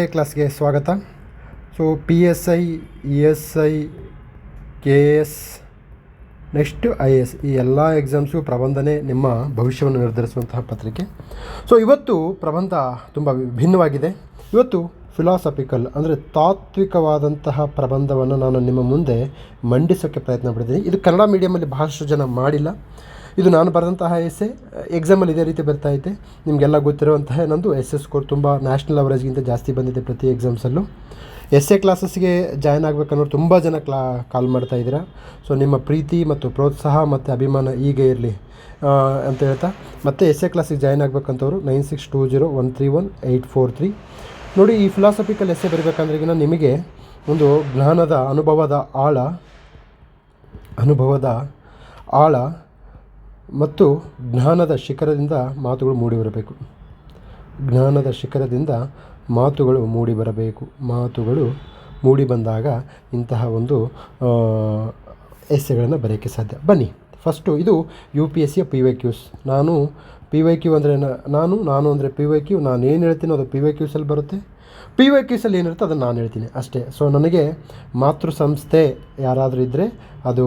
ಕ್ಲಾಸ್ಗೆ ಸ್ವಾಗತ. So PSI, ESI, KS, next IS ಈ ಎಲ್ಲ ಎಕ್ಸಾಮ್ಸ್ಗೂ ಪ್ರಬಂಧನೇ ನಿಮ್ಮ ಭವಿಷ್ಯವನ್ನು ನಿರ್ಧರಿಸುವಂತಹ ಪತ್ರಿಕೆ. ಸೊ ಇವತ್ತು ಪ್ರಬಂಧ ತುಂಬ ಭಿನ್ನವಾಗಿದೆ. ಇವತ್ತು ಫಿಲಾಸಫಿಕಲ್ ಅಂದರೆ ತಾತ್ವಿಕವಾದಂತಹ ಪ್ರಬಂಧವನ್ನು ನಾನು ನಿಮ್ಮ ಮುಂದೆ ಮಂಡಿಸೋಕ್ಕೆ ಪ್ರಯತ್ನ ಪಡ್ತೀನಿ. ಇದು ಕನ್ನಡ ಮೀಡಿಯಮಲ್ಲಿ ಬಹಳಷ್ಟು ಜನ ಮಾಡಿಲ್ಲ. ಇದು ನಾನು ಬರೆದಂತಹ ಎಸ್ಸೆ ಎಕ್ಸಾಮಲ್ಲಿ ಇದೇ ರೀತಿ ಬರ್ತಾಯಿದೆ. ನಿಮಗೆಲ್ಲ ಗೊತ್ತಿರುವಂತಹ ನಂದು SS ಸ್ಕೋರ್ ತುಂಬ ನ್ಯಾಷನಲ್ ಅವರೇಜ್ಗಿಂತ ಜಾಸ್ತಿ ಬಂದಿದೆ ಪ್ರತಿ ಎಕ್ಸಾಮ್ಸಲ್ಲೂ. ಎಸ್ಸೆ ಕ್ಲಾಸಸ್ಗೆ ಜಾಯ್ನ್ ಆಗಬೇಕನ್ನೋರು ತುಂಬ ಜನ ಕಾಲ್ ಮಾಡ್ತಾ ಇದ್ದೀರಾ. ಸೊ ನಿಮ್ಮ ಪ್ರೀತಿ ಮತ್ತು ಪ್ರೋತ್ಸಾಹ ಮತ್ತು ಅಭಿಮಾನ ಹೀಗೆ ಇರಲಿ ಅಂತ ಹೇಳ್ತಾ, ಮತ್ತೆ ಎಸ್ಸೆ ಕ್ಲಾಸಿಗೆ ಜಾಯ್ನ್ ಆಗಬೇಕಂತವರು 9620131843 ನೋಡಿ. ಈ ಫಿಲಾಸಫಿಕಲ್ ಎಸ್ಸೆ ಬರೀಬೇಕಂದ್ರೆ ನಿಮಗೆ ಒಂದು ಜ್ಞಾನದ ಅನುಭವದ ಆಳ ಮತ್ತು ಜ್ಞಾನದ ಶಿಖರದಿಂದ ಮಾತುಗಳು ಮೂಡಿಬರಬೇಕು. ಮಾತುಗಳು ಮೂಡಿ ಬಂದಾಗ ಇಂತಹ ಒಂದು ಎಸ್ಸೆಗಳನ್ನು ಬರೆಯೋಕ್ಕೆ ಸಾಧ್ಯ. ಬನ್ನಿ, ಫಸ್ಟು ಇದು UPSCಯ PYQs. ನಾನು PYQ ಅಂದರೆ ನಾನು ಅಂದರೆ PYQ, ನಾನು ಏನು ಹೇಳ್ತೀನಿ ಅದು PYQಸಲ್ಲಿ ಬರುತ್ತೆ. PYQಸಲ್ಲಿ ಏನಿರುತ್ತೆ ಅದನ್ನು ನಾನು ಹೇಳ್ತೀನಿ ಅಷ್ಟೇ. ಸೊ ನನಗೆ ಮಾತೃ ಸಂಸ್ಥೆ ಯಾರಾದರೂ ಇದ್ದರೆ ಅದು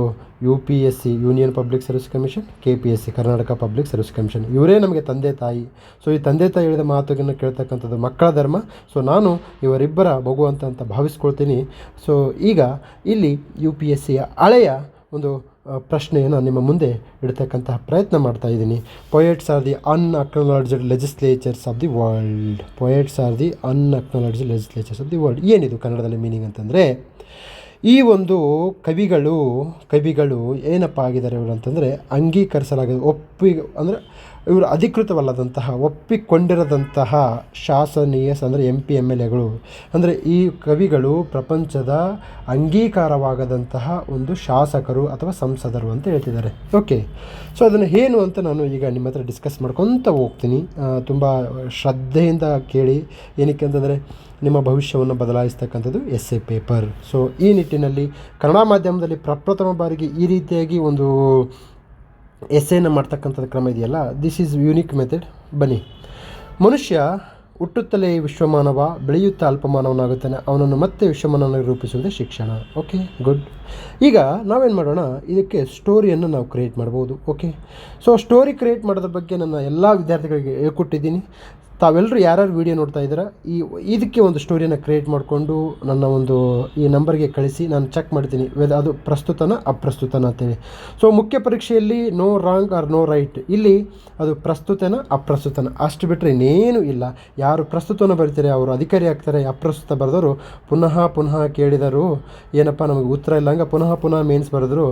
UPSC union public service commission, KPSC Karnataka public service commission, ಇವರೇ ನಮಗೆ ತಂದೆ ತಾಯಿ. ಸೊ ಈ ತಂದೆ ತಾಯಿ ಹೇಳಿದ ಮಾತುಗಳನ್ನು ಕೇಳ್ತಕ್ಕಂಥದ್ದು ಮಕ್ಕಳ ಧರ್ಮ. ಸೊ ನಾನು ಇವರಿಬ್ಬರ ಮಗು ಅಂತ ಭಾವಿಸ್ಕೊಳ್ತೀನಿ. ಸೊ ಈಗ ಇಲ್ಲಿ UPSCಯ ಹಳೆಯ ಒಂದು ಪ್ರಶ್ನೆಯನ್ನು ನಿಮ್ಮ ಮುಂದೆ ಇಡ್ತಕ್ಕಂತಹ ಪ್ರಯತ್ನ ಮಾಡ್ತಾ ಇದ್ದೀನಿ. Poets are the unacknowledged legislators of the world. ಏನಿದು ಕನ್ನಡದಲ್ಲಿ ಮೀನಿಂಗ್ ಅಂತಂದರೆ, ಈ ಒಂದು ಕವಿಗಳು ಏನಪ್ಪ ಆಗಿದ್ದಾರೆ ಇವರು ಅಂತಂದರೆ, ಅಂಗೀಕರಿಸಲಾಗಿದೆ ಅಂದರೆ ಇವರು ಅಧಿಕೃತವಲ್ಲದಂತಹ ಒಪ್ಪಿಕೊಂಡಿರದಂತಹ ಶಾಸನೀಯ ಅಂದರೆ MP MLAಗಳು ಅಂದರೆ ಈ ಕವಿಗಳು ಪ್ರಪಂಚದ ಅಂಗೀಕಾರವಾಗದಂತಹ ಒಂದು ಶಾಸಕರು ಅಥವಾ ಸಂಸದರು ಅಂತ ಹೇಳ್ತಿದ್ದಾರೆ. ಓಕೆ, ಸೊ ಅದನ್ನು ಏನು ಅಂತ ನಾನು ಈಗ ನಿಮ್ಮ ಹತ್ರ ಡಿಸ್ಕಸ್ ಮಾಡ್ಕೊತ ಹೋಗ್ತೀನಿ. ತುಂಬ ಶ್ರದ್ಧೆಯಿಂದ ಕೇಳಿ. ಏನಕ್ಕೆ ಅಂತಂದರೆ ನಿಮ್ಮ ಭವಿಷ್ಯವನ್ನು ಬದಲಾಯಿಸ್ತಕ್ಕಂಥದ್ದು ಎಸ್ಸೆ ಪೇಪರ್. ಸೊ ಈ ನಿಟ್ಟಿನಲ್ಲಿ ಕನ್ನಡ ಮಾಧ್ಯಮದಲ್ಲಿ ಪ್ರಪ್ರಥಮ ಬಾರಿಗೆ ಈ ರೀತಿಯಾಗಿ ಒಂದು ಎಸ್ಸೆಯನ್ನು ಮಾಡ್ತಕ್ಕಂಥದ್ದು ಕ್ರಮ ಇದೆಯಲ್ಲ, ದಿಸ್ ಈಸ್ ಯೂನಿಕ್ ಮೆಥಡ್. ಬನ್ನಿ, ಮನುಷ್ಯ ಹುಟ್ಟುತ್ತಲೇ ವಿಶ್ವಮಾನವ, ಬೆಳೆಯುತ್ತಾ ಅಲ್ಪಮಾನವನಾಗುತ್ತಾನೆ, ಅವನನ್ನು ಮತ್ತೆ ವಿಶ್ವಮಾನವನಾಗಿ ರೂಪಿಸುವುದೇ ಶಿಕ್ಷಣ. Okay, good. ಈಗ ನಾವೇನು ಮಾಡೋಣ, ಇದಕ್ಕೆ ಸ್ಟೋರಿಯನ್ನು ನಾವು ಕ್ರಿಯೇಟ್ ಮಾಡ್ಬೋದು. ಓಕೆ, ಸೊ ಸ್ಟೋರಿ ಕ್ರಿಯೇಟ್ ಮಾಡೋದ್ರ ಬಗ್ಗೆ ನನ್ನ ಎಲ್ಲ ವಿದ್ಯಾರ್ಥಿಗಳಿಗೆ ಹೇಳ್ಕೊಟ್ಟಿದ್ದೀನಿ. ತಾವೆಲ್ಲರೂ ಯಾರ್ಯಾರು ವೀಡಿಯೋ ನೋಡ್ತಾ ಇದ್ದೀರಾ, ಇದಕ್ಕೆ ಒಂದು ಸ್ಟೋರಿಯನ್ನು ಕ್ರಿಯೇಟ್ ಮಾಡಿಕೊಂಡು ನನ್ನ ಒಂದು ಈ ನಂಬರ್ಗೆ ಕಳಿಸಿ, ನಾನು ಚೆಕ್ ಮಾಡ್ತೀನಿ ಅದು ಪ್ರಸ್ತುತನ ಅಪ್ರಸ್ತುತನ ಅಂತೇಳಿ. ಸೊ ಮುಖ್ಯ ಪರೀಕ್ಷೆಯಲ್ಲಿ no wrong or no right, ಇಲ್ಲಿ ಅದು ಪ್ರಸ್ತುತನ ಅಪ್ರಸ್ತುತನ ಅಷ್ಟು ಬಿಟ್ಟರೆ ಇನ್ನೇನು ಇಲ್ಲ. ಯಾರು ಪ್ರಸ್ತುತನ ಬರೀತಾರೆ ಅವರು ಅಧಿಕಾರಿ ಆಗ್ತಾರೆ. ಅಪ್ರಸ್ತುತ ಬರೆದವರು ಪುನಃ ಕೇಳಿದರು ಏನಪ್ಪ ನಮಗೆ ಉತ್ತರ ಇಲ್ಲ ಹಂಗೆ ಪುನಃ ಮೇನ್ಸ್ ಬರೆದ್ರು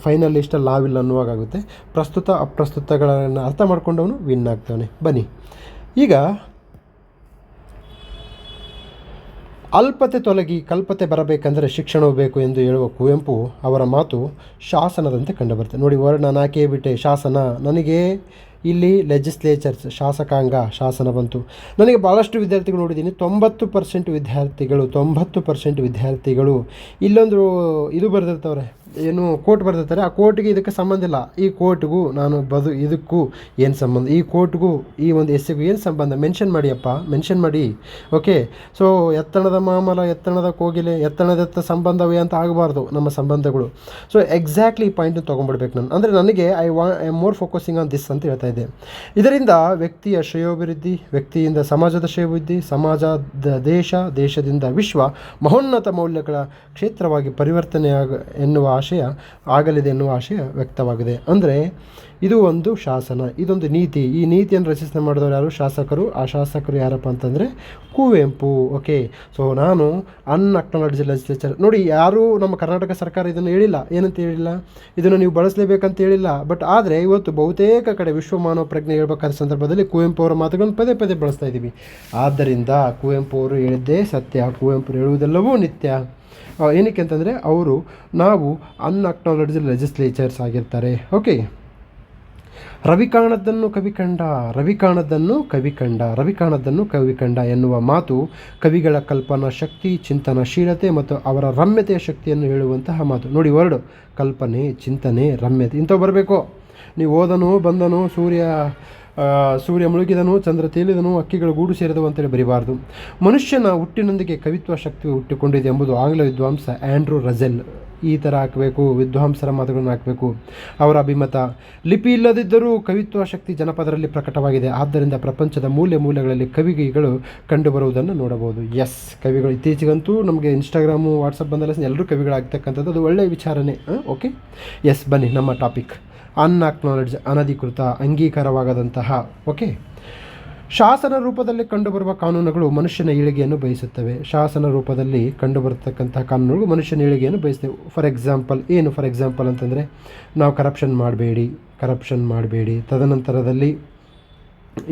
ಫೈನಲ್ ಲಿಸ್ಟಲ್ಲಿ ನಾವಿಲ್ಲ ಅನ್ನುವಾಗುತ್ತೆ. ಪ್ರಸ್ತುತ ಅಪ್ರಸ್ತುತಗಳನ್ನು ಅರ್ಥ ಮಾಡ್ಕೊಂಡವನು ವಿನ್ ಆಗ್ತಾನೆ. ಬನ್ನಿ, ಈಗ ಅಲ್ಪತೆ ತೊಲಗಿ ಕಲ್ಪತೆ ಬರಬೇಕೆಂದರೆ ಶಿಕ್ಷಣವೂ ಬೇಕು ಎಂದು ಹೇಳುವ ಕುವೆಂಪು ಅವರ ಮಾತು ಶಾಸನದಂತೆ ಕಂಡುಬರುತ್ತೆ. ನೋಡಿ, ವರ್ಡ್ ನಾನು ಹಾಕೇ ಬಿಟ್ಟೆ, ಶಾಸನ. ನನಗೆ ಇಲ್ಲಿ ಲೆಜಿಸ್ಲೇಚರ್ಸ್ ಶಾಸನ ಬಂತು. ನನಗೆ ಭಾಳಷ್ಟು ವಿದ್ಯಾರ್ಥಿಗಳು ನೋಡಿದ್ದೀನಿ, 90% ವಿದ್ಯಾರ್ಥಿಗಳು ಇಲ್ಲೊಂದು ಇದು ಬರೆದಿರ್ತವ್ರೆ, ಏನು ಕೋರ್ಟ್ ಬರೆದಿರ್ತಾರೆ. ಆ ಕೋರ್ಟ್ಗೆ ಇದಕ್ಕೆ ಸಂಬಂಧ ಇಲ್ಲ. ಈ ಕೋರ್ಟ್ಗೂ ಇದಕ್ಕೂ ಏನು ಸಂಬಂಧ, ಈ ಕೋರ್ಟ್ಗೂ ಈ ಒಂದು ಎಸ್ಸೆಗೂ ಏನು ಸಂಬಂಧ, ಮೆನ್ಷನ್ ಮಾಡಿ. ಓಕೆ, ಸೊ ಎತ್ತಣದ ಮಾಮಲ, ಎತ್ತಣದ ಕೋಗಿಲೆ, ಎತ್ತಣದತ್ತ ಸಂಬಂಧವೇ ಅಂತ ಆಗಬಾರ್ದು ನಮ್ಮ ಸಂಬಂಧಗಳು. ಸೊ ಎಕ್ಸಾಕ್ಟ್ಲಿ ಈ ಪಾಯಿಂಟನ್ನು ತೊಗೊಂಡ್ಬಿಡ್ಬೇಕು ನಾನು. ಅಂದರೆ ನನಗೆ I am more focusing on this ಅಂತ ಹೇಳ್ತಾ ಇದೆ. ಇದರಿಂದ ವ್ಯಕ್ತಿಯ ಶ್ರೇಯೋಭಿವೃದ್ಧಿ, ವ್ಯಕ್ತಿಯಿಂದ ಸಮಾಜದ ಶ್ರೇಯೋಭಿವೃದ್ಧಿ, ಸಮಾಜದ ದೇಶದಿಂದ ವಿಶ್ವ ಮಹೋನ್ನತ ಮೌಲ್ಯಗಳ ಕ್ಷೇತ್ರವಾಗಿ ಪರಿವರ್ತನೆ ಆಗಲಿದೆ ಎನ್ನುವ ಆಶಯ ವ್ಯಕ್ತವಾಗಿದೆ. ಅಂದರೆ ಇದು ಒಂದು ಶಾಸನ, ಇದೊಂದು ನೀತಿ. ಈ ನೀತಿಯನ್ನು ರಚನೆ ಮಾಡಿದವರು ಯಾರು? ಶಾಸಕರು. ಆ ಶಾಸಕರು ಯಾರಪ್ಪ ಅಂತಂದರೆ ಕುವೆಂಪು. ಓಕೆ, ಸೊ ನಾನು ಅನ್ಅಕ್ನಾಲಜ್ಡ್ ಲೆಜಿಸ್ಲೇಚರ್. ನೋಡಿ, ಯಾರೂ ನಮ್ಮ ಕರ್ನಾಟಕ ಸರ್ಕಾರ ಇದನ್ನು ಹೇಳಿಲ್ಲ. ಏನಂತ ಹೇಳಿಲ್ಲ, ಇದನ್ನು ನೀವು ಬಳಸಲೇಬೇಕಂತ ಹೇಳಿಲ್ಲ. ಬಟ್ ಆದರೆ ಇವತ್ತು ಬಹುತೇಕ ಕಡೆ ವಿಶ್ವ ಮಾನವ ಪ್ರಜ್ಞೆ ಹೇಳ್ಬೇಕಾದ ಸಂದರ್ಭದಲ್ಲಿ ಕುವೆಂಪು ಅವರ ಮಾತುಗಳನ್ನು ಪದೇ ಬಳಸ್ತಾ ಇದ್ದೀವಿ. ಆದ್ದರಿಂದ ಕುವೆಂಪು ಅವರು ಹೇಳಿದ್ದೇ ಸತ್ಯ, ಕುವೆಂಪು ಹೇಳುವುದೆಲ್ಲವೂ ನಿತ್ಯ. ಏನಕ್ಕೆ ಅಂತಂದರೆ ನಾವು ಅನ್ಅಕ್ನಾಲಜ್ಡ್ ಲೆಜಿಸ್ಲೇಚರ್ಸ್ ಆಗಿರ್ತಾರೆ. ಓಕೆ, ರವಿಕಾಣದ್ದನ್ನು ಕವಿ ಕಂಡ ಎನ್ನುವ ಮಾತು ಕವಿಗಳ ಕಲ್ಪನಾ ಶಕ್ತಿ, ಚಿಂತನಶೀಲತೆ ಮತ್ತು ಅವರ ರಮ್ಯತೆಯ ಶಕ್ತಿಯನ್ನು ಹೇಳುವಂತಹ ಮಾತು. ನೋಡಿ, ವರ್ಡ್ ಕಲ್ಪನೆ, ಚಿಂತನೆ, ರಮ್ಯತೆ ಇಂಥವು ಬರಬೇಕು. ನೀವು ಓದನು ಬಂದನು ಸೂರ್ಯ ಸೂರ್ಯ ಮುಳುಗಿದನು, ಚಂದ್ರ ತೇಲಿದನು, ಹಕ್ಕಿಗಳು ಗೂಡು ಸೇರಿದವು ಅಂತೇಳಿ ಬರೀಬಾರ್ದು. ಮನುಷ್ಯನ ಹುಟ್ಟಿನೊಂದಿಗೆ ಕವಿತ್ವ ಶಕ್ತಿ ಹುಟ್ಟಿಕೊಂಡಿದೆ ಎಂಬುದು ಆಂಗ್ಲ ವಿದ್ವಾಂಸ ಆ್ಯಂಡ್ರೂ ರಜೆಲ್ ಈ ಥರ ಹಾಕಬೇಕು, ವಿದ್ವಾಂಸರ ಮಾತುಗಳನ್ನು ಹಾಕಬೇಕು. ಅವರ ಅಭಿಮತ: ಲಿಪಿ ಇಲ್ಲದಿದ್ದರೂ ಕವಿತ್ವ ಶಕ್ತಿ ಜನಪದರಲ್ಲಿ ಪ್ರಕಟವಾಗಿದೆ. ಆದ್ದರಿಂದ ಪ್ರಪಂಚದ ಮೂಲೆಗಳಲ್ಲಿ ಕವಿಗಳು ಕಂಡುಬರುವುದನ್ನು ನೋಡಬಹುದು. ಎಸ್, ಕವಿಗಳು ಇತ್ತೀಚೆಗಂತೂ ನಮಗೆ ಇನ್ಸ್ಟಾಗ್ರಾಮು, ವಾಟ್ಸಪ್ ಬಂದಲ್ಲ ಎಲ್ಲರೂ ಕವಿಗಳಾಗ್ತಕ್ಕಂಥದ್ದು, ಅದು ಒಳ್ಳೆಯ ವಿಚಾರನೇ. ಓಕೆ, ಎಸ್, ಬನ್ನಿ ನಮ್ಮ ಟಾಪಿಕ್. ಅನ್ಅಕ್ನಾಲೆಡ್ಜ್, ಅನಧಿಕೃತ, ಅಂಗೀಕಾರವಾಗದಂತಹ. ಓಕೆ, ಶಾಸನ ರೂಪದಲ್ಲಿ ಕಂಡುಬರುವ ಕಾನೂನುಗಳು ಮನುಷ್ಯನ ಏಳಿಗೆಯನ್ನು ಬಯಸುತ್ತವೆ. ಶಾಸನ ರೂಪದಲ್ಲಿ ಕಂಡುಬರತಕ್ಕಂತಹ ಕಾನೂನುಗಳು ಮನುಷ್ಯನ ಏಳಿಗೆಯನ್ನು ಬಯಸ್ತವೆ. ಫಾರ್ ಎಕ್ಸಾಂಪಲ್ ಅಂತಂದರೆ, ನಾವು ಕರಪ್ಷನ್ ಮಾಡಬೇಡಿ, ತದನಂತರದಲ್ಲಿ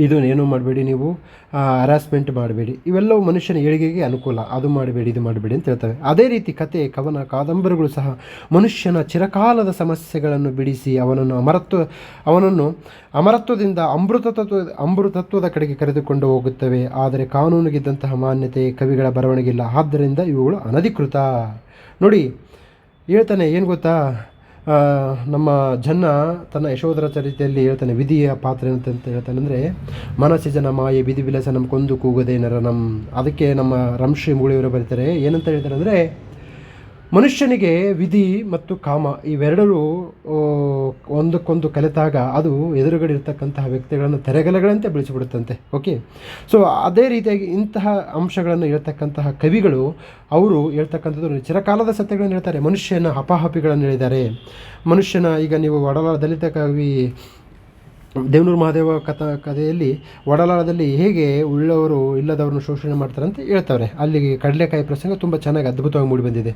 ಇದು ಏನು ಮಾಡಬೇಡಿ, ನೀವು ಹರಾಸ್ಮೆಂಟ್ ಮಾಡಬೇಡಿ, ಇವೆಲ್ಲವೂ ಮನುಷ್ಯನ ಏಳಿಗೆಗೆ ಅನುಕೂಲ. ಅದು ಮಾಡಬೇಡಿ, ಇದು ಮಾಡಬೇಡಿ ಅಂತ ಹೇಳ್ತವೆ. ಅದೇ ರೀತಿ ಕತೆ, ಕವನ, ಕಾದಂಬರಿಗಳು ಸಹ ಮನುಷ್ಯನ ಚಿರಕಾಲದ ಸಮಸ್ಯೆಗಳನ್ನು ಬಿಡಿಸಿ ಅವನನ್ನು ಅಮರತ್ವದಿಂದ ಅಮೃತತ್ವದ ಕಡೆಗೆ ಕರೆದುಕೊಂಡು ಹೋಗುತ್ತವೆ. ಆದರೆ ಕಾನೂನಿಗಿದ್ದಂತಹ ಮಾನ್ಯತೆ ಕವಿಗಳ ಬರವಣಿಗೆಯಿಲ್ಲ. ಆದ್ದರಿಂದ ಇವುಗಳು ಅನಧಿಕೃತ. ನೋಡಿ ಹೇಳ್ತಾನೆ, ಏನು ಗೊತ್ತಾ, ನಮ್ಮ ಜನ್ನ ತನ್ನ ಯಶೋಧರ ಚರಿತೆಯಲ್ಲಿ ಹೇಳ್ತಾನೆ, ವಿಧಿಯ ಪಾತ್ರ ಏನಂತ ಹೇಳ್ತಾನೆ ಅಂದರೆ, ಮನಸ್ಸಿ ಜನ ಮಾಯೆ ವಿಧಿ ವಿಲಾಸ ನಮ್ಮ ಕೊಂದು ಕೂಗದೆ ನರ ಅದಕ್ಕೆ ನಮ್ಮ ರಂಶ್ರೀ ಮೂಳಿಯವರು ಬರೀತಾರೆ, ಏನಂತ ಹೇಳ್ತಾರೆ ಅಂದರೆ, ಮನುಷ್ಯನಿಗೆ ವಿಧಿ ಮತ್ತು ಕಾಮ ಇವೆರಡರೂ ಒಂದಕ್ಕೊಂದು ಕಲಿತಾಗ ಅದು ಎದುರುಗಡೆ ಇರ್ತಕ್ಕಂತಹ ವ್ಯಕ್ತಿಗಳನ್ನು ತೆರೆಗಲೆಗಳಂತೆ ಬೆಳೆಸಿಬಿಡುತ್ತಂತೆ. ಓಕೆ, ಸೊ ಅದೇ ರೀತಿಯಾಗಿ ಇಂತಹ ಅಂಶಗಳನ್ನು ಹೇಳ್ತಕ್ಕಂತಹ ಕವಿಗಳು ಅವರು ಹೇಳ್ತಕ್ಕಂಥದ್ದು ಚಿರಕಾಲದ ಸತ್ಯಗಳನ್ನು ಹೇಳ್ತಾರೆ. ಮನುಷ್ಯನ ಹಪಾಹಪಿಗಳನ್ನು ಹೇಳಿದ್ದಾರೆ. ಮನುಷ್ಯನ, ಈಗ ನೀವು ದಲಿತ ಕವಿ ದೇವನೂರು ಮಹಾದೇವ ಕಥೆಯಲ್ಲಿ ಒಡಲಾಳದಲ್ಲಿ ಹೇಗೆ ಉಳ್ಳವರು ಇಲ್ಲದವ್ರನ್ನ ಶೋಷಣೆ ಮಾಡ್ತಾರೆ ಅಂತ ಹೇಳ್ತಾರೆ. ಅಲ್ಲಿಗೆ ಕಡಲೆಕಾಯಿ ಪ್ರಸಂಗ ತುಂಬ ಚೆನ್ನಾಗಿ ಅದ್ಭುತವಾಗಿ ಮೂಡಿಬಂದಿದೆ.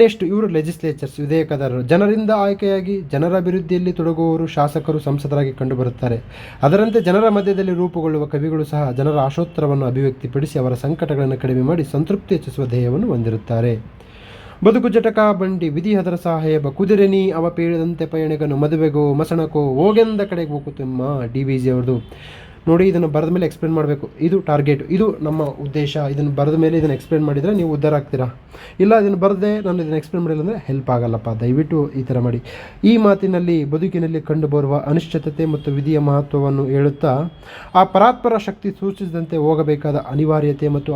ನೆಕ್ಸ್ಟ್, ಇವರು ಲೆಜಿಸ್ಲೇಚರ್ಸ್, ವಿಧೇಯಕದಾರರು. ಜನರಿಂದ ಆಯ್ಕೆಯಾಗಿ ಜನರ ಅಭಿವೃದ್ಧಿಯಲ್ಲಿ ತೊಡಗುವವರು ಶಾಸಕರು, ಸಂಸದರಾಗಿ ಕಂಡುಬರುತ್ತಾರೆ. ಅದರಂತೆ ಜನರ ಮಧ್ಯದಲ್ಲಿ ರೂಪುಗೊಳ್ಳುವ ಕವಿಗಳು ಸಹ ಜನರ ಆಶೋತ್ತರವನ್ನು ಅಭಿವ್ಯಕ್ತಿಪಡಿಸಿ ಅವರ ಸಂಕಟಗಳನ್ನು ಕಡಿಮೆ ಮಾಡಿ ಸಂತೃಪ್ತಿ ಹೆಚ್ಚಿಸುವ ಧ್ಯೇಯವನ್ನು ಹೊಂದಿರುತ್ತಾರೆ. ಬದುಕು ಜಟಕ ಬಂಡಿ ವಿಧಿ ಹದರ ಸಾಹೇಬ ಕುದುರೆನಿ ಅವ ಪೇಳಿದಂತೆ ಪಯಣಿಗನು ಮದುವೆಗೋ ಮಸಣಕೋ ಹೋಗೆಂದ ಕಡೆಗೆ ಹೋಗುತ್ತಮ್ಮ. DVG ಅವ್ರದ್ದು. ನೋಡಿ, ಇದನ್ನು ಬರೆದ ಮೇಲೆ ಎಕ್ಸ್ಪ್ಲೇನ್ ಮಾಡಬೇಕು. ಇದು ಟಾರ್ಗೆಟ್, ಇದು ನಮ್ಮ ಉದ್ದೇಶ. ಇದನ್ನು ಬರೆದ ಮೇಲೆ ಇದನ್ನು ಎಕ್ಸ್ಪ್ಲೇನ್ ಮಾಡಿದರೆ ನೀವು ಉದ್ಧಾರ ಆಗ್ತೀರಾ. ಇಲ್ಲ, ಇದನ್ನು ಬರದೆ ನಾನು ಇದನ್ನು ಎಕ್ಸ್ಪ್ಲೇನ್ ಮಾಡಿಲ್ಲ ಅಂದರೆ ಹೆಲ್ಪ್ ಆಗಲ್ಲಪ್ಪ. ದಯವಿಟ್ಟು ಈ ಥರ ಮಾಡಿ. ಈ ಮಾತಿನಲ್ಲಿ ಬದುಕಿನಲ್ಲಿ ಕಂಡುಬರುವ ಅನಿಶ್ಚಿತತೆ ಮತ್ತು ವಿಧಿಯ ಮಹತ್ವವನ್ನು ಹೇಳುತ್ತಾ ಆ ಪರಾತ್ಪರ ಶಕ್ತಿ ಸೂಚಿಸಿದಂತೆ ಹೋಗಬೇಕಾದ ಅನಿವಾರ್ಯತೆ ಮತ್ತು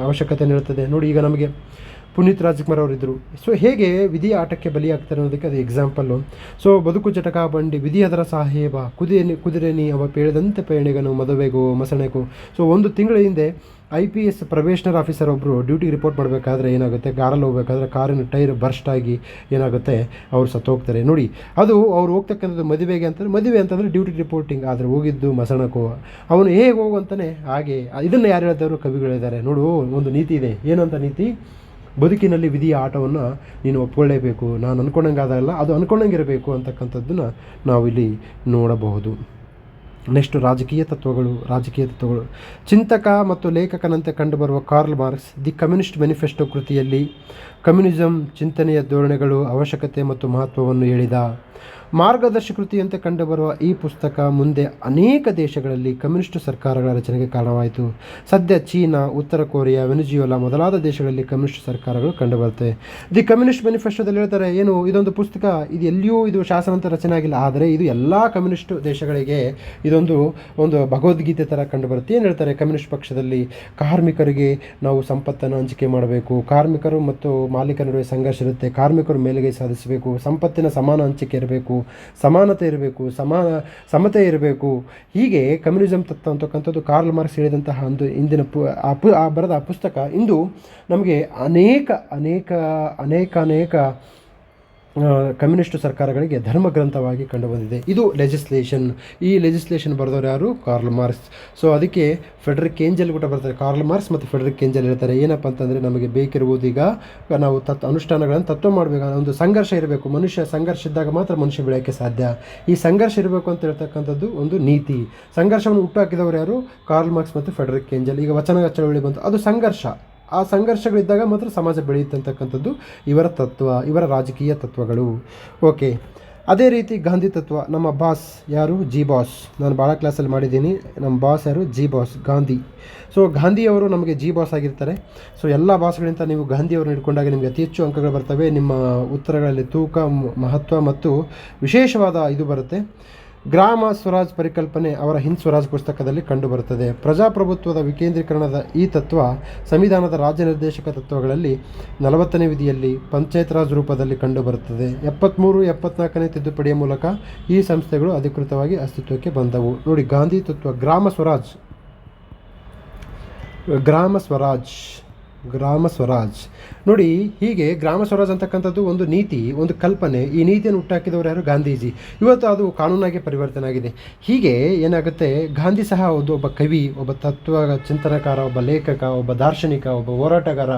ಅವಶ್ಯಕತೆ ನೀಡುತ್ತದೆ. ನೋಡಿ, ಈಗ ನಮಗೆ ಪುನೀತ್ ರಾಜ್ಕುಮಾರ್ ಅವರಿದ್ದರು. ಸೊ ಹೇಗೆ ವಿಧಿಯ ಆಟಕ್ಕೆ ಬಲಿಯಾಗ್ತಾರೆ ಅನ್ನೋದಕ್ಕೆ ಅದು ಎಕ್ಸಾಂಪಲ್ಲು. ಸೊ ಬದುಕು ಜಟಕ ಬಂಡಿ ವಿಧಿ ಅದರ ಸಾಹೇಬ ಕುದುರೆನಿ ಅವ ಪೇಳಿದಂತೆ ಪಯಣಿಗನು ಮದುವೆಗೋ ಮಸಣೆಗೋ. ಸೊ 1 ತಿಂಗಳ ಹಿಂದೆ IPS ಪ್ರೊಬೇಷನರ್ ಆಫೀಸರ್ ಒಬ್ಬರು ಡ್ಯೂಟಿಗೆ ರಿಪೋರ್ಟ್ ಮಾಡಬೇಕಾದ್ರೆ ಏನಾಗುತ್ತೆ, ಕಾರಲ್ಲಿ ಹೋಗಬೇಕಾದ್ರೆ ಕಾರಿನ ಟೈರ್ ಬರ್ಸ್ಟ್ ಆಗಿ ಏನಾಗುತ್ತೆ, ಅವ್ರು ಸತ್ತೋಗ್ತಾರೆ. ನೋಡಿ, ಅದು ಅವ್ರು ಹೋಗ್ತಕ್ಕಂಥದ್ದು ಮದುವೆ ಅಂತಂದರೆ ಡ್ಯೂಟಿ ರಿಪೋರ್ಟಿಂಗ್, ಆದರೆ ಹೋಗಿದ್ದು ಮಸಣಕ್ಕೋ. ಅವನು ಹೇಗೆ ಹೋಗುವಂತಾನೆ ಹಾಗೆ. ಇದನ್ನು ಯಾರು ಹೇಳ್ದವರು? ಕವಿಗಳಿದ್ದಾರೆ. ನೋಡು, ಒಂದು ನೀತಿ ಇದೆ. ಏನಂತ ನೀತಿ? ಬದುಕಿನಲ್ಲಿ ವಿಧಿಯ ಆಟವನ್ನು ನೀನು ಒಪ್ಕೊಳ್ಳೇಬೇಕು. ನಾನು ಅಂದ್ಕೊಂಡಂಗಾದಲ್ಲ, ಅದು ಅಂದ್ಕೊಂಡಂಗಿರಬೇಕು ಅಂತಕ್ಕಂಥದ್ದನ್ನು ನಾವಿಲ್ಲಿ ನೋಡಬಹುದು. ನೆಕ್ಸ್ಟು ರಾಜಕೀಯ ತತ್ವಗಳು. ಚಿಂತಕ ಮತ್ತು ಲೇಖಕನಂತೆ ಕಂಡುಬರುವ Karl Marx the Communist Manifesto ಕೃತಿಯಲ್ಲಿ ಕಮ್ಯುನಿಸಂ ಚಿಂತನೆಯ ಧೋರಣೆಗಳು, ಅವಶ್ಯಕತೆ ಮತ್ತು ಮಹತ್ವವನ್ನು ಹೇಳಿದ ಮಾರ್ಗದರ್ಶಿ ಕೃತಿಯಂತೆ ಕಂಡುಬರುವ ಈ ಪುಸ್ತಕ ಮುಂದೆ ಅನೇಕ ದೇಶಗಳಲ್ಲಿ ಕಮ್ಯುನಿಸ್ಟ್ ಸರ್ಕಾರಗಳ ರಚನೆಗೆ ಕಾರಣವಾಯಿತು. ಸದ್ಯ ಚೀನಾ, ಉತ್ತರ ಕೊರಿಯಾ, ವೆನಿಜುವೆಲಾ ಮೊದಲಾದ ದೇಶಗಳಲ್ಲಿ ಕಮ್ಯುನಿಸ್ಟ್ ಸರ್ಕಾರಗಳು ಕಂಡುಬರುತ್ತೆ. ದಿ ಕಮ್ಯುನಿಸ್ಟ್ ಮ್ಯಾನಿಫೆಸ್ಟೋದಲ್ಲಿ ಹೇಳ್ತಾರೆ, ಏನು ಇದೊಂದು ಪುಸ್ತಕ, ಇದು ಎಲ್ಲಿಯೂ ಇದು ಶಾಸನಾಂತರ ರಚನೆ ಆಗಿಲ್ಲ, ಆದರೆ ಇದು ಎಲ್ಲ ಕಮ್ಯುನಿಸ್ಟ್ ದೇಶಗಳಿಗೆ ಒಂದು ಭಗವದ್ಗೀತೆ ಥರ ಕಂಡುಬರುತ್ತೆ. ಏನು ಹೇಳ್ತಾರೆ? ಕಮ್ಯುನಿಸ್ಟ್ ಪಕ್ಷದಲ್ಲಿ ಕಾರ್ಮಿಕರಿಗೆ ನಾವು ಸಂಪತ್ತನ್ನು ಹಂಚಿಕೆ ಮಾಡಬೇಕು, ಕಾರ್ಮಿಕರು ಮತ್ತು ಮಾಲೀಕರ ನಡುವೆ ಸಂಘರ್ಷ ಇರುತ್ತೆ, ಕಾರ್ಮಿಕರು ಮೇಲುಗೈ ಸಾಧಿಸಬೇಕು, ಸಂಪತ್ತಿನ ಸಮಾನ ಹಂಚಿಕೆ ಇರಬೇಕು, ಸಮಾನತೆ ಇರಬೇಕು, ಸಮತೆ ಇರಬೇಕು. ಹೀಗೆ ಕಮ್ಯುನಿಸಂ ತತ್ವ ಅಂತಕ್ಕಂಥದ್ದು ಕಾರ್ಲ್ ಮಾರ್ಕ್ಸ್ ಹೇಳಿದಂತಹ ಒಂದು ಇಂದಿನ ಬರೆದ ಪುಸ್ತಕ ಇಂದು ನಮಗೆ ಅನೇಕ ಕಮ್ಯುನಿಸ್ಟ್ ಸರ್ಕಾರಗಳಿಗೆ ಧರ್ಮಗ್ರಂಥವಾಗಿ ಕಂಡುಬಂದಿದೆ. ಇದು ಲೆಜಿಸ್ಲೇಷನ್. ಈ ಲೆಜಿಸ್ಲೇಷನ್ ಬರೆದವರು ಯಾರು? Karl Marx. ಸೊ ಅದಕ್ಕೆ ಫೆಡ್ರಿಕ್ ಏಂಜಲ್ ಕೂಡ ಬರ್ತಾರೆ. ಕಾರ್ಲ್ ಮಾರ್ಕ್ಸ್ ಮತ್ತು ಫೆಡ್ರಿಕ್ ಏಂಜಲ್ ಹೇಳ್ತಾರೆ, ಏನಪ್ಪ ಅಂತಂದರೆ ನಮಗೆ ಬೇಕಿರುವುದು ಈಗ ನಾವು ಅನುಷ್ಠಾನಗಳನ್ನು ತತ್ವ ಮಾಡಬೇಕು. ಒಂದು ಸಂಘರ್ಷ ಇರಬೇಕು. ಸಂಘರ್ಷ ಇದ್ದಾಗ ಮಾತ್ರ ಮನುಷ್ಯ ಬೆಳೆಯೋಕ್ಕೆ ಸಾಧ್ಯ. ಈ ಸಂಘರ್ಷ ಇರಬೇಕು ಅಂತ ಹೇಳ್ತಕ್ಕಂಥದ್ದು ಒಂದು ನೀತಿ. ಸಂಘರ್ಷವನ್ನು ಹುಟ್ಟುಹಾಕಿದವರು ಯಾರು? ಕಾರ್ಲ್ ಮಾರ್ಕ್ಸ್ ಮತ್ತು ಫೆಡ್ರಿಕ್ ಏಂಜಲ್. ಈಗ ವಚನ ಚಳವಳಿ ಬಂತು, ಅದು ಸಂಘರ್ಷ. ಆ ಸಂಘರ್ಷಗಳಿದ್ದಾಗ ಮಾತ್ರ ಸಮಾಜ ಬೆಳೆಯುತ್ತಂತಕ್ಕಂಥದ್ದು ಇವರ ತತ್ವ, ಇವರ ರಾಜಕೀಯ ತತ್ವಗಳು. ಓಕೆ, ಅದೇ ರೀತಿ ಗಾಂಧಿ ತತ್ವ. ನಮ್ಮ ಬಾಸ್ ಯಾರು? G boss. ನಾನು ಭಾಳ ಕ್ಲಾಸಲ್ಲಿ ಮಾಡಿದ್ದೀನಿ. ನಮ್ಮ ಬಾಸ್ ಯಾರು? G boss, Gandhi. ಸೊ ಗಾಂಧಿಯವರು ನಮಗೆ ಜಿ ಬಾಸ್ ಆಗಿರ್ತಾರೆ. ಸೊ ಎಲ್ಲ ಬಾಸ್ಗಳಿಂದ ನೀವು ಗಾಂಧಿಯವ್ರನ್ನ ಹಿಡ್ಕೊಂಡಾಗ ನಿಮಗೆ ಅತಿ ಹೆಚ್ಚು ಅಂಕಗಳು ಬರ್ತವೆ. ನಿಮ್ಮ ಉತ್ತರಗಳಲ್ಲಿ ತೂಕ, ಮಹತ್ವ ಮತ್ತು ವಿಶೇಷವಾದ ಇದು ಬರುತ್ತೆ. ಗ್ರಾಮ ಸ್ವರಾಜ್ ಪರಿಕಲ್ಪನೆ ಅವರ ಹಿಂದ್ ಸ್ವರಾಜ್ ಪುಸ್ತಕದಲ್ಲಿ ಕಂಡುಬರುತ್ತದೆ. ಪ್ರಜಾಪ್ರಭುತ್ವದ ವಿಕೇಂದ್ರೀಕರಣದ ಈ ತತ್ವ ಸಂವಿಧಾನದ ರಾಜ್ಯ ನಿರ್ದೇಶಕ ತತ್ವಗಳಲ್ಲಿ 40ನೇ ವಿಧಿಯಲ್ಲಿ ಪಂಚಾಯತ್ ರಾಜ್ ರೂಪದಲ್ಲಿ ಕಂಡುಬರುತ್ತದೆ. 73-74ನೇ ತಿದ್ದುಪಡಿಯ ಮೂಲಕ ಈ ಸಂಸ್ಥೆಗಳು ಅಧಿಕೃತವಾಗಿ ಅಸ್ತಿತ್ವಕ್ಕೆ ಬಂದವು. ನೋಡಿ, ಗಾಂಧಿ ತತ್ವ ಗ್ರಾಮ ಸ್ವರಾಜ್ ನೋಡಿ, ಹೀಗೆ ಗ್ರಾಮ ಸ್ವರಾಜ್ ಅಂತಕ್ಕಂಥದ್ದು ಒಂದು ನೀತಿ, ಒಂದು ಕಲ್ಪನೆ. ಈ ನೀತಿಯನ್ನು ಹುಟ್ಟಾಕಿದವರು ಯಾರು? ಗಾಂಧೀಜಿ. ಇವತ್ತು ಅದು ಕಾನೂನಾಗಿ ಪರಿವರ್ತನೆ ಆಗಿದೆ. ಹೀಗೆ ಏನಾಗುತ್ತೆ, ಗಾಂಧಿ ಸಹ ಒಬ್ಬ ಕವಿ, ಒಬ್ಬ ತತ್ವ ಚಿಂತನಕಾರ, ಒಬ್ಬ ಲೇಖಕ, ಒಬ್ಬ ದಾರ್ಶನಿಕ, ಒಬ್ಬ ಹೋರಾಟಗಾರ.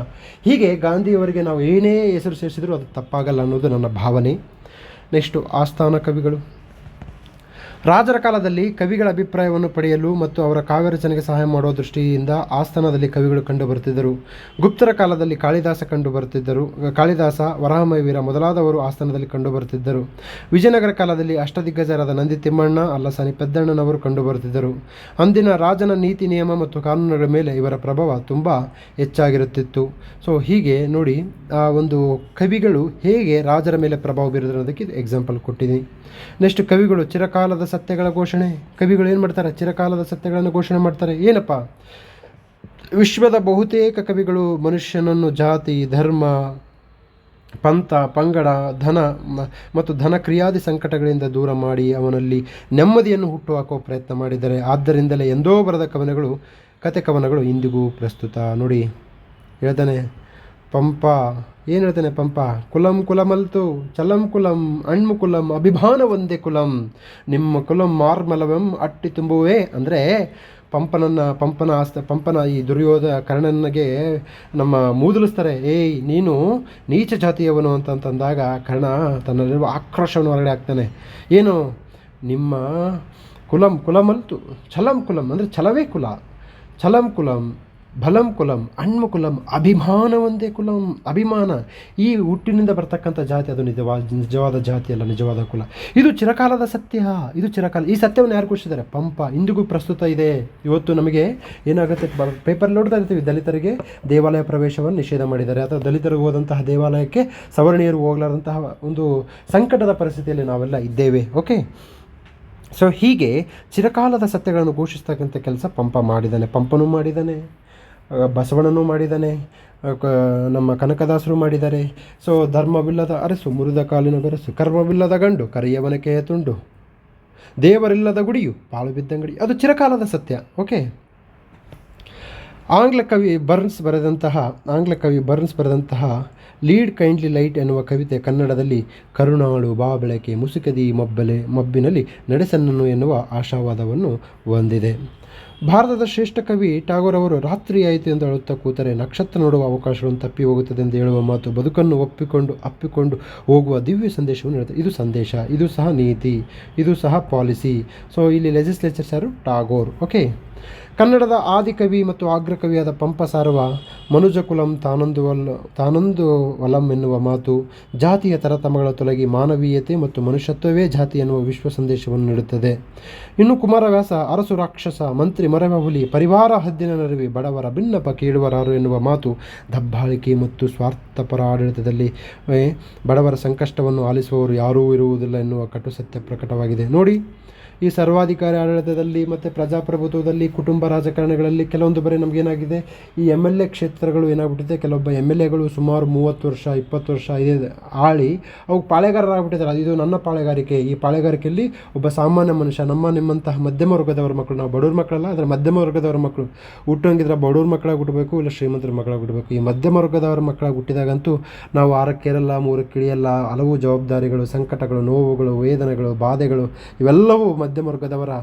ಹೀಗೆ ಗಾಂಧಿಯವರಿಗೆ ನಾವು ಏನೇ ಹೆಸರು ಸೇರಿಸಿದರೂ ಅದು ತಪ್ಪಾಗಲ್ಲ ಅನ್ನೋದು ನನ್ನ ಭಾವನೆ. ನೆಕ್ಸ್ಟು ಆಸ್ಥಾನ ಕವಿಗಳು. ರಾಜರ ಕಾಲದಲ್ಲಿ ಕವಿಗಳ ಅಭಿಪ್ರಾಯವನ್ನು ಪಡೆಯಲು ಮತ್ತು ಅವರ ಕಾವ್ಯ ರಚನೆಗೆ ಸಹಾಯ ಮಾಡುವ ದೃಷ್ಟಿಯಿಂದ ಆಸ್ಥಾನದಲ್ಲಿ ಕವಿಗಳು ಕಂಡುಬರುತ್ತಿದ್ದರು. ಗುಪ್ತರ ಕಾಲದಲ್ಲಿ ಕಾಳಿದಾಸ, ವರಾಹಮಿಹಿರ ಮೊದಲಾದವರು ಆಸ್ಥಾನದಲ್ಲಿ ಕಂಡುಬರುತ್ತಿದ್ದರು. ವಿಜಯನಗರ ಕಾಲದಲ್ಲಿ ಅಷ್ಟದಿಗ್ಗಜರಾದ ನಂದಿ ತಿಮ್ಮಣ್ಣ, ಅಲ್ಲಸಾನಿ ಪೆದ್ದಣ್ಣನವರು ಕಂಡುಬರುತ್ತಿದ್ದರು. ಅಂದಿನ ರಾಜನ ನೀತಿ ನಿಯಮ ಮತ್ತು ಕಾನೂನುಗಳ ಮೇಲೆ ಇವರ ಪ್ರಭಾವ ತುಂಬ ಹೆಚ್ಚಾಗಿರುತ್ತಿತ್ತು. ಸೊ ಹೀಗೆ ನೋಡಿ, ಆ ಒಂದು ಕವಿಗಳು ಹೇಗೆ ರಾಜರ ಮೇಲೆ ಪ್ರಭಾವ ಬೀರೋದಕ್ಕೆ ಎಕ್ಸಾಂಪಲ್ ಕೊಟ್ಟಿದ್ದೀನಿ. ನೆಕ್ಸ್ಟ್ ಕವಿಗಳು ಚಿರಕಾಲದ ಸತ್ಯಗಳ ಘೋಷಣೆ. ಕವಿಗಳು ಏನು ಮಾಡ್ತಾರೆ? ಚಿರಕಾಲದ ಸತ್ಯಗಳನ್ನು ಘೋಷಣೆ ಮಾಡ್ತಾರೆ. ಏನಪ್ಪ? ವಿಶ್ವದ ಬಹುತೇಕ ಕವಿಗಳು ಮನುಷ್ಯನನ್ನು ಜಾತಿ, ಧರ್ಮ, ಪಂಥ, ಪಂಗಡ, ಧನ ಕ್ರಿಯಾದಿ ಸಂಕಟಗಳಿಂದ ದೂರ ಮಾಡಿ ಅವನಲ್ಲಿ ನೆಮ್ಮದಿಯನ್ನು ಹುಟ್ಟುಹಾಕುವ ಪ್ರಯತ್ನ ಮಾಡಿದ್ದಾರೆ. ಆದ್ದರಿಂದಲೇ ಎಂದೋ ಬರೆದ ಕವನಗಳು ಇಂದಿಗೂ ಪ್ರಸ್ತುತ. ನೋಡಿ ಹೇಳ್ತಾನೆ ಪಂಪ, ಏನು ಹೇಳ್ತಾನೆ ಪಂಪ? ಕುಲಂ ಕುಲಮಲ್ತು ಚಲಂ ಕುಲಂ ಅಣ್ಮು ಕುಲಂ ಅಭಿಮಾನ ಒಂದೇ ಕುಲಂ ನಿಮ್ಮ ಕುಲಂ ಮಾರ್ಮಲವಂ ಅಟ್ಟಿ ತುಂಬುವೆ. ಅಂದರೆ ಪಂಪನ ಈ ಕರ್ಣನಿಗೆ ನಮ್ಮ ಮೂದಲಿಸ್ತಾರೆ. ಏಯ್ ನೀನು ನೀಚ ಜಾತಿಯವನು ಅಂತಂದಾಗ ಕರ್ಣ ತನ್ನಲ್ಲಿರುವ ಆಕ್ರೋಶವನ್ನು ಹೊರಗಡೆ ಹಾಕ್ತಾನೆ. ಏನು? ನಿಮ್ಮ ಕುಲಮಲ್ತು ಛಲಂ ಕುಲಂ ಅಂದರೆ ಛಲವೇ ಕುಲ, ಛಲಂ ಕುಲಂ ಬಲಂ ಕುಲಂ ಅಣ್ಮು ಕುಲಂ ಅಭಿಮಾನ ಒಂದೇ ಕುಲಂ. ಅಭಿಮಾನ ಈ ಹುಟ್ಟಿನಿಂದ ಬರ್ತಕ್ಕಂಥ ಜಾತಿ, ಅದು ನಿಜವಾದ ಜಾತಿ ಅಲ್ಲ, ನಿಜವಾದ ಕುಲ. ಇದು ಚಿರಕಾಲದ ಸತ್ಯ. ಈ ಸತ್ಯವನ್ನು ಯಾರು ಘೋಷಿಸಿದ್ದಾರೆ? ಪಂಪ. ಇಂದಿಗೂ ಪ್ರಸ್ತುತ ಇದೆ. ಇವತ್ತು ನಮಗೆ ಏನಾಗುತ್ತೆ, ಪೇಪರ್ ನೋಡ್ತಾ ಇರ್ತೀವಿ, ದಲಿತರಿಗೆ ದೇವಾಲಯ ಪ್ರವೇಶವನ್ನು ನಿಷೇಧ ಮಾಡಿದ್ದಾರೆ, ಅಥವಾ ದಲಿತರಿಗೆ ಹೋದಂತಹ ದೇವಾಲಯಕ್ಕೆ ಸವರ್ಣೀಯರು ಹೋಗಲಾರದಂತಹ ಒಂದು ಸಂಕಟದ ಪರಿಸ್ಥಿತಿಯಲ್ಲಿ ನಾವೆಲ್ಲ ಇದ್ದೇವೆ. ಓಕೆ, ಸೊ ಹೀಗೆ ಚಿರಕಾಲದ ಸತ್ಯಗಳನ್ನು ಘೋಷಿಸ್ತಕ್ಕಂಥ ಕೆಲಸ ಪಂಪನೂ ಮಾಡಿದ್ದಾನೆ, ಬಸವಣ್ಣನೂ ಮಾಡಿದ್ದಾನೆ, ನಮ್ಮ ಕನಕದಾಸರು ಮಾಡಿದ್ದಾರೆ. ಸೊ ಧರ್ಮವಿಲ್ಲದ ಅರಸು ಮುರಿದ ಕಾಲಿನ ಬೆರಸು, ಕರ್ಮವಿಲ್ಲದ ಗಂಡು ಕರಿಯವನಕೆಯ ತುಂಡು, ದೇವರಿಲ್ಲದ ಗುಡಿಯು ಪಾಳು ಬಿದ್ದಂಗಡಿ. ಅದು ಚಿರಕಾಲದ ಸತ್ಯ. ಓಕೆ, ಆಂಗ್ಲ ಕವಿ ಬರ್ನ್ಸ್ ಬರೆದಂತಹ ಲೀಡ್ ಕೈಂಡ್ಲಿ ಲೈಟ್ ಎನ್ನುವ ಕವಿತೆ ಕನ್ನಡದಲ್ಲಿ ಕರುಣಾಳು ಬಾ ಬೆಳಕೆ ಮುಸುಕದಿ ಮಬ್ಬಿನಲ್ಲಿ ನಡೆಸನ್ನನು ಎನ್ನುವ ಆಶಾವಾದವನ್ನು ಹೊಂದಿದೆ. ಭಾರತದ ಶ್ರೇಷ್ಠ ಕವಿ ಟಾಗೋರ್ ಅವರು ರಾತ್ರಿ ಆಯಿತು ಎಂದು ಅಳುತ್ತಾ ಕೂತರೆ ನಕ್ಷತ್ರ ನೋಡುವ ಅವಕಾಶವನ್ನು ತಪ್ಪಿ ಹೋಗುತ್ತದೆ ಎಂದು ಹೇಳುವ ಮಾತು ಬದುಕನ್ನು ಅಪ್ಪಿಕೊಂಡು ಹೋಗುವ ದಿವ್ಯ ಸಂದೇಶವನ್ನು ಹೇಳ್ತಾರೆ. ಇದು ಸಂದೇಶ, ಇದು ಸಹ ನೀತಿ, ಇದು ಸಹ ಪಾಲಿಸಿ. ಸೊ ಇಲ್ಲಿ ಲೆಜಿಸ್ಲೇಚರ್ಸ್ ಯಾರು? ಟಾಗೋರ್. ಓಕೆ, ಕನ್ನಡದ ಆದಿಕವಿ ಮತ್ತು ಅಗ್ರಕವಿಯಾದ ಪಂಪ ಸಾರುವ ಮನುಜಕುಲಂ ತಾನೊಂದು ವಲಂ ಎನ್ನುವ ಮಾತು ಜಾತಿಯ ತರತಮಗಳ ತೊಲಗಿ ಮಾನವೀಯತೆ ಮತ್ತು ಮನುಷ್ಯತ್ವವೇ ಜಾತಿ ಎನ್ನುವ ವಿಶ್ವ ಸಂದೇಶವನ್ನು ನೀಡುತ್ತದೆ. ಇನ್ನು ಕುಮಾರವ್ಯಾಸ ಅರಸು ರಾಕ್ಷಸ, ಮಂತ್ರಿ ಮರೆವ ಹುಲಿ, ಪರಿವಾರ ಹದ್ದಿನ ನರವಿ, ಬಡವರ ಭಿನ್ನಪ ಕೇಳುವರಾರು ಎನ್ನುವ ಮಾತು ದಬ್ಬಾಳಿಕೆ ಮತ್ತು ಸ್ವಾರ್ಥಪರ ಆಡಳಿತದಲ್ಲಿ ಬಡವರ ಸಂಕಷ್ಟವನ್ನು ಆಲಿಸುವವರು ಯಾರೂ ಇರುವುದಿಲ್ಲ ಎನ್ನುವ ಕಟು ಸತ್ಯ ಪ್ರಕಟವಾಗಿದೆ. ನೋಡಿ, ಈ ಸರ್ವಾಧಿಕಾರಿ ಆಡಳಿತದಲ್ಲಿ ಮತ್ತು ಪ್ರಜಾಪ್ರಭುತ್ವದಲ್ಲಿ ಕುಟುಂಬ ರಾಜಕಾರಣಗಳಲ್ಲಿ ಕೆಲವೊಂದು ಬರೀ ನಮಗೇನಾಗಿದೆ, ಈ MLA ಕ್ಷೇತ್ರಗಳು ಏನಾಗ್ಬಿಟ್ಟಿದೆ, ಕೆಲವೊಬ್ಬ MLAಗಳು ಸುಮಾರು 30 ವರ್ಷ 20 ವರ್ಷ ಇದೆ ಆಳಿ ಅವು ಪಾಳೆಗಾರರಾಗ್ಬಿಟ್ಟಿದ್ದಾರೆ. ಇದು ನನ್ನ ಪಾಳೆಗಾರಿಕೆ. ಈ ಪಾಳೆಗಾರಿಕೆಯಲ್ಲಿ ಒಬ್ಬ ಸಾಮಾನ್ಯ ಮನುಷ್ಯ, ನಿಮ್ಮಂತಹ ಮಧ್ಯಮ ವರ್ಗದವರ ಮಕ್ಕಳು, ನಾವು ಬಡವ್ರ ಮಕ್ಕಳಲ್ಲ, ಆದರೆ ಮಧ್ಯಮ ವರ್ಗದವರ ಮಕ್ಕಳು ಹುಟ್ಟಂಗಿದ್ರೆ ಬಡವ್ರ ಮಕ್ಕಳಾಗಿ ಹುಟ್ಟಬೇಕು, ಇಲ್ಲ ಶ್ರೀಮಂತರ ಮಕ್ಕಳಾಗಿ ಹುಟ್ಟಬೇಕು. ಈ ಮಧ್ಯಮ ವರ್ಗದವರ ಮಕ್ಕಳಾಗಿ ಹುಟ್ಟಿದಾಗಂತೂ ನಾವು 6ಕ್ಕೇರಲ್ಲ 3ಕ್ಕೆ ಇಳಿಯಲ್ಲ. ಹಲವು ಜವಾಬ್ದಾರಿಗಳು, ಸಂಕಟಗಳು, ನೋವುಗಳು, ವೇದನೆಗಳು, ಬಾಧೆಗಳು ಇವೆಲ್ಲವೂ ಮಧ್ಯಮ ವರ್ಗದವರ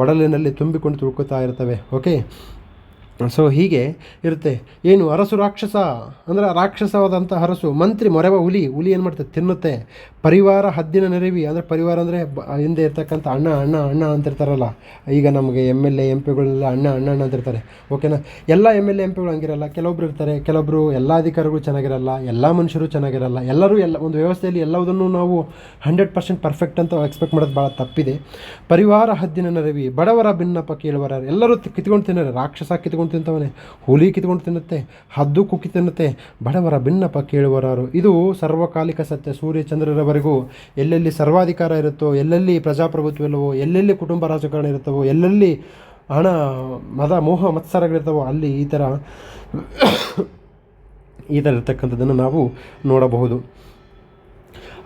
ಒಡಲಿನಲ್ಲಿ ತುಂಬಿಕೊಂಡು ತುಳ್ಕೊತಾ ಇರ್ತವೆ. ಓಕೆ, ಸೊ ಹೀಗೆ ಇರುತ್ತೆ. ಏನು? ಅರಸು ರಾಕ್ಷಸ ಅಂದರೆ ರಾಕ್ಷಸವಾದಂಥ ಅರಸು, ಮಂತ್ರಿ ಮೊರೆವ ಹುಲಿ ಏನು ಮಾಡ್ತದೆ? ತಿನ್ನುತ್ತೆ. ಪರಿವಾರ ಹದ್ದಿನ ನೆರವಿ ಅಂದರೆ ಪರಿವಾರ ಅಂದರೆ ಹಿಂದೆ ಇರ್ತಕ್ಕಂಥ ಅಣ್ಣ ಅಂತಿರ್ತಾರಲ್ಲ. ಈಗ ನಮಗೆ MLA MP ಗಳೆಲ್ಲ ಅಣ್ಣ ಅಂತಿರ್ತಾರೆ. ಓಕೆನಾ? ಎಲ್ಲ MLA MP ಹಂಗಿರಲ್ಲ. ಕೆಲವೊಬ್ರು ಇರ್ತಾರೆ, ಕೆಲವೊಬ್ಬರು ಎಲ್ಲ ಅಧಿಕಾರಿಗಳು ಚೆನ್ನಾಗಿರಲ್ಲ, ಎಲ್ಲ ಮನುಷ್ಯರು ಚೆನ್ನಾಗಿರಲ್ಲ. ಎಲ್ಲರೂ ಒಂದು ವ್ಯವಸ್ಥೆಯಲ್ಲಿ ಎಲ್ಲವುದನ್ನು ನಾವು 100% ಪರ್ಫೆಕ್ಟ್ ಅಂತ ಎಕ್ಸ್ಪೆಕ್ಟ್ ಮಾಡೋದು ಭಾಳ ತಪ್ಪಿದೆ. ಪರಿವಾರ ಹದ್ದಿನ ನೆರವಿ, ಬಡವರ ಭಿನ್ನಪ ಕೇಳುವರ, ಎಲ್ಲರೂ ಕಿತ್ಕೊಂಡು ತಿನ್ನೋರು. ರಾಕ್ಷಸ ಕಿತ್ಕೊಂಡು ಕಿತ್ಕೊಂಡು ತಿಂತವನೆ, ಹುಲಿ ಕಿತ್ಕೊಂಡು ತಿನ್ನುತ್ತೆ, ಹದ್ದು ಕುಕ್ಕಿ ತಿನ್ನುತ್ತೆ, ಬಡವರ ಭಿನ್ನಪ ಕೇಳುವರಾರು. ಇದು ಸರ್ವಕಾಲಿಕ ಸತ್ಯ. ಸೂರ್ಯ ಚಂದ್ರರವರೆಗೂ ಎಲ್ಲೆಲ್ಲಿ ಸರ್ವಾಧಿಕಾರ ಇರುತ್ತೋ, ಎಲ್ಲೆಲ್ಲಿ ಪ್ರಜಾಪ್ರಭುತ್ವ ಇಲ್ಲವೋ, ಎಲ್ಲೆಲ್ಲಿ ಕುಟುಂಬ ರಾಜಕಾರಣ ಇರುತ್ತವೋ, ಎಲ್ಲೆಲ್ಲಿ ಹಣ ಮದ ಮೋಹ ಮತ್ಸರಗಳಿರ್ತವೋ ಅಲ್ಲಿ ಈ ಥರ ಇರ್ತಕ್ಕಂಥದ್ದನ್ನು ನಾವು ನೋಡಬಹುದು.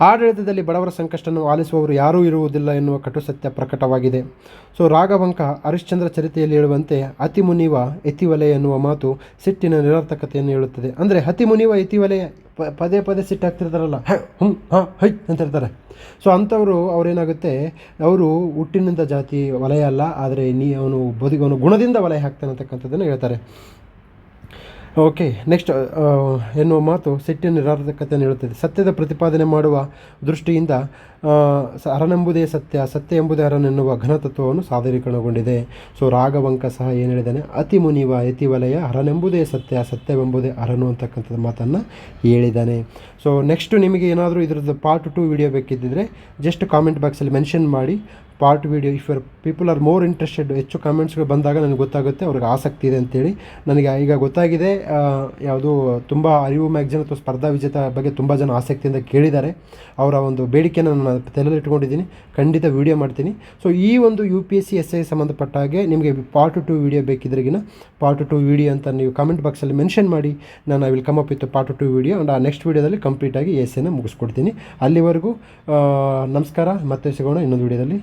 ಆಡಳಿತದಲ್ಲಿ ಬಡವರ ಸಂಕಷ್ಟವನ್ನು ಆಲಿಸುವವರು ಯಾರೂ ಇರುವುದಿಲ್ಲ ಎನ್ನುವ ಕಟು ಸತ್ಯ ಪ್ರಕಟವಾಗಿದೆ. ಸೊ ರಾಘವಂಕ ಹರಿಶ್ಚಂದ್ರ ಚರಿತೆಯಲ್ಲಿ ಹೇಳುವಂತೆ ಅತಿ ಮುನಿವ ಎತಿವಲೆ ಎನ್ನುವ ಮಾತು ಸಿಟ್ಟಿನ ನಿರರ್ಥಕತೆಯನ್ನು ಹೇಳುತ್ತದೆ. ಅಂದರೆ ಅತಿ ಮುನಿವ ಎತಿವಲೆ ಪದೇ ಪದೇ ಸಿಟ್ಟಾಗ್ತಿರ್ತಾರಲ್ಲ, ಹೈ ಅಂತ ಇರ್ತಾರೆ. ಸೊ ಅಂಥವರು ಅವರೇನಾಗುತ್ತೆ, ಅವರು ಹುಟ್ಟಿನಿಂದ ಜಾತಿ ವಲಯ ಅಲ್ಲ, ಆದರೆ ಅವನು ಗುಣದಿಂದ ವಲಯ ಹಾಕ್ತಾನೆ ಅಂತಕ್ಕಂಥದ್ದನ್ನು ಹೇಳ್ತಾರೆ. ಓಕೆ, ನೆಕ್ಸ್ಟ್ ಎನ್ನುವ ಮಾತು ಸಿಟ್ಟಿನ ನಿರರ್ಥಕತೆಯನ್ನು ಹೇಳುತ್ತದೆ. ಸತ್ಯದ ಪ್ರತಿಪಾದನೆ ಮಾಡುವ ದೃಷ್ಟಿಯಿಂದ ಹರನೆಂಬುದೇ ಸತ್ಯ, ಸತ್ಯ ಎಂಬುದೇ ಹರನ್ ಎನ್ನುವ ಘನತತ್ವವನ್ನು ಸಾದರೀಕರಣಗೊಂಡಿದೆ. ಸೊ ರಾಘವಂಕ ಸಹ ಏನು ಹೇಳಿದ್ದಾನೆ, ಅತಿ ಮುನಿವ ಯತಿವಲಯ ಹರನೆಂಬುದೇ ಸತ್ಯ, ಸತ್ಯವೆಂಬುದೇ ಹರನು ಅಂತಕ್ಕಂಥದ್ದು ಮಾತನ್ನು ಹೇಳಿದ್ದಾನೆ. ಸೊ ನೆಕ್ಸ್ಟ್ ನಿಮಗೆ ಏನಾದರೂ ಇದರದ್ದು ಪಾರ್ಟ್ 2 ವಿಡಿಯೋ ಬೇಕಿದ್ದರೆ ಜಸ್ಟ್ ಕಾಮೆಂಟ್ ಬಾಕ್ಸಲ್ಲಿ ಮೆನ್ಷನ್ ಮಾಡಿ. Part video if your people are more interested, ಹೆಚ್ಚು ಕಾಮೆಂಟ್ಸ್ಗಳು ಬಂದಾಗ ನನಗೆ ಗೊತ್ತಾಗುತ್ತೆ ಅವ್ರಿಗೆ ಆಸಕ್ತಿ ಇದೆ ಅಂತೇಳಿ. ನನಗೆ ಈಗ ಗೊತ್ತಾಗಿದೆ, ಯಾವುದು ತುಂಬ ಅರಿವು ಮ್ಯಾಗ್ಜಿನ್ ಅಥವಾ ಸ್ಪರ್ಧಾ ವಿಜೇತ ಬಗ್ಗೆ ತುಂಬ ಜನ ಆಸಕ್ತಿಯಿಂದ ಕೇಳಿದ್ದಾರೆ. ಅವರ ಒಂದು ಬೇಡಿಕೆಯನ್ನು ನಾನು ತಲೆಯಲ್ಲಿ ಇಟ್ಕೊಂಡಿದ್ದೀನಿ, ಖಂಡಿತ ವೀಡಿಯೋ ಮಾಡ್ತೀನಿ. ಸೊ ಈ ಒಂದು UPSC SI ಸಂಬಂಧಪಟ್ಟ ಹಾಗೆ ನಿಮಗೆ ಪಾರ್ಟ್ 2 ವೀಡಿಯೋ ಬೇಕಿದ್ರೆಗಿನ ಪಾರ್ಟ್ 2 ವೀಡಿಯೋ ಅಂತ ನೀವು ಕಾಮೆಂಟ್ ಬಾಕ್ಸಲ್ಲಿ ಮೆನ್ಷನ್ ಮಾಡಿ. ನಾನು I will come up with part 2 video and ಆ ನೆಕ್ಸ್ಟ್ ವೀಡಿಯೋದಲ್ಲಿ ಕಂಪ್ಲೀಟಾಗಿ SIನ ಮುಗಿಸ್ಕೊಡ್ತೀನಿ. ಅಲ್ಲಿವರೆಗೂ ನಮಸ್ಕಾರ, ಮತ್ತೆ ಸಿಗೋಣ ಇನ್ನೊಂದು ವೀಡಿಯೋದಲ್ಲಿ.